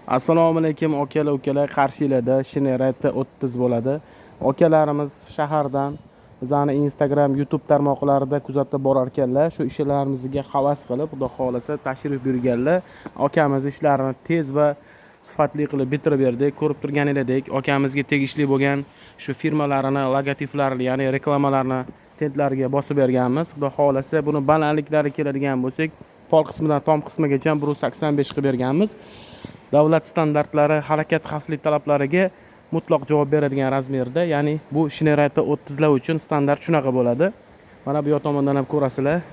Assalomu alaykum ukalar, Qarshilarda Shinneraytda 30 bo'ladi. Akalarimiz shahardan bizani Instagram, YouTube tarmoqlarida kuzatib borar ekanlar. Shu ishlarimizga havas qilib, Xudo xolasa tashrif buyurganlar. Akamiz ishlarini tez va sifatli qilib bitirib berdik. Ko'rib turganingizdek, akamizga tegishli bo'lgan shu firmalarini, logotiplarini, ya'ni reklamalarni tentlariga bosib berganmiz. Xudo xolasa buni balandliklari keladigan bo'lsak, pol qismidan tom qismigacha 1.85 qilib berganmiz. Davlat standartlari, harakat xavfsizlik talablariga mutlaq javob beradigan razmerda, ya'ni bu Shinneraytda 30 lar uchun standart shunaqa bo'ladi. Mana bu tomondan ham ko'rasizlar.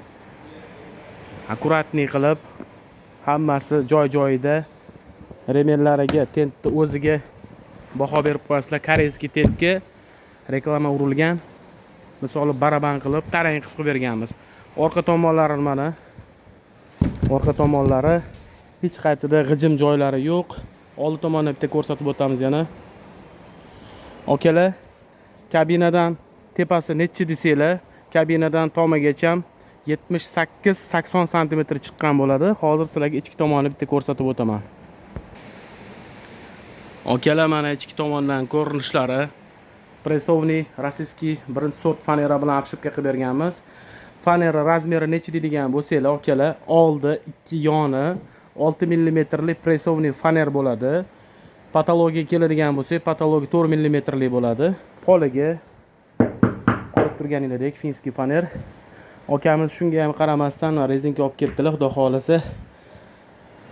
Akkuratni qilib, hammasi joy-joyida, remellariga, tentni o'ziga baho berib qo'yasizlar. Koreyskiy tentga reklama urilgan. Misoli baraban qilib, tarang qilib berganmiz. Orqa tomonlari mana. Orqa tomonlari hech qaytida g'ijim joylari yo'q. Old tomondan bitta ko'rsatib o'tamiz yana. Akalar, kabinadan tepasi nechi desanglar, kabinadan tomigacha 78-80 sm chiqqan bo'ladi. Hozir sizlarga ichki tomonni bitta ko'rsatib o'taman. Akalar, mana ichki tomondan ko'rinishlari. Pressovniy rossiyskiy birinchi sort fanera bilan obshipka qilib berganmiz. Fanera razmeri nechi deydigan bo'lsanglar, akalar, oldi, ikki yoni 6 mm pressovniy faner bo'ladi. Patologiya keladigan bo'lsa, patologiya 4 mm bo'ladi. Poliga ko'rib turganingizdek finskiy faner. Akamiz shunga ham qaramasdan rezinka olib ketdilar. Xudo xolasa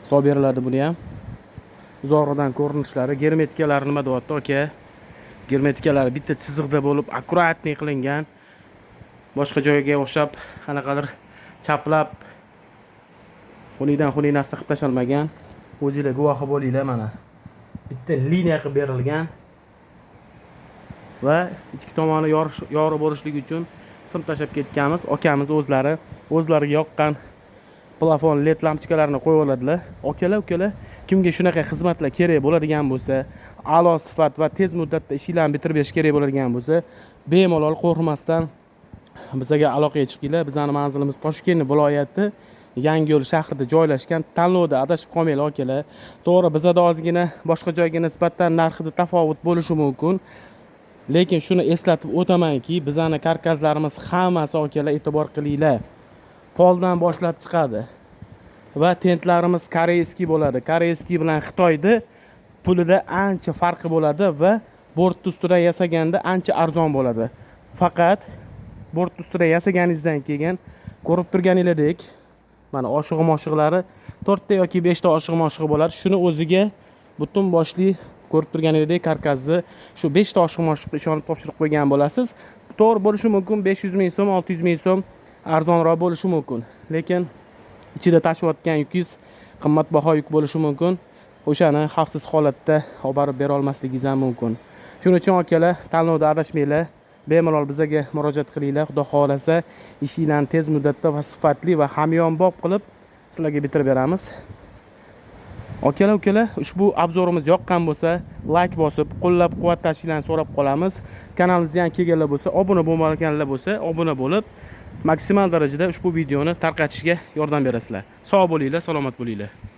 hisob beriladi buni ham. Uzoqdan ko'rinishlari, germetikalar nima deyapti aka? Germetikalar bitta chiziqda bo'lib, akkuratni qilingan. Boshqa joyga o'xshab, qanaqadir chaplab xuniy narsa qilib tashalmagan. O'zingizlar guvohi bo'linglar mana. Bitta liniya qilib berilgan va ichki tomoni yorug' bo'lishligi uchun sim tashab ketganmiz. Akamiz o'zlariga yoqqan plafon LED lampochkalarini qo'yib oladilar. Akalar, kimga shunaqa xizmatlar kerak bo'ladigan bo'lsa, a'lo sifat va tez muddatda ishlarni bitirib berish kerak bo'ladigan bo'lsa, bemalol qo'rqmasdan bizga aloqaga chiqinglar. Bizning manzilimiz Toshkent viloyati Yangiyo'l shahrida joylashgan. Tanlovda adashib qolmanglar akalar. To'g'ri, bizda ozgina boshqa joyga nisbatan narxida tafovut bo'lishi mumkin. Lekin shuni eslatib o'tamanki, bizning karkaslarimiz hammasi akalar e'tibor qilinglar. Poldan boshlab chiqadi. Va tentlarimiz koreyskiy bo'ladi. Koreyskiy bilan Xitoyda pulida ancha farqi bo'ladi va bort ustidan yasaganda ancha arzon bo'ladi. Faqat bort ustidan yasaganingizdan keyin ko'rib turganingizdek, mana oshig'i-moshiqlari 4 ta yoki 5 ta oshig'i-moshig'i bo'ladi. Shuni o'ziga butun boshli ko'rib turganingizdek karkasni shu 5 ta oshig'i-moshiqni ishonib topshirib qo'ygan bo'lasiz. To'g'ri bo'lishi mumkin, 500 ming so'm, 600 ming so'm arzonroq bo'lishi mumkin. Lekin ichida tashiyotgan yukingiz qimmatbaho yuk bo'lishi mumkin. O'shani xavfsiz holatda olib borib bera olmasligingiz ham mumkin. Shuning uchun akalar, tanlovda adashmanglar. Bemalol bizga murojaat qilinglar. Xudo xolasa ishinglarni tez muddatda va sifatli va hamyonbop qilib sizlarga bitirib beramiz. Akalar, ushbu obzorimiz yoqqan bo'lsa, like bosib, qo'llab-quvvatlashinglarni so'rab qolamiz. Kanalimizga yangi kelganlar bo'lsa, obuna bo'lmaganlar bo'lsa, obuna bo'lib, maksimal darajada ushbu videoni tarqatishga yordam berasizlar. Sog' bo'linglar, salomat bo'linglar.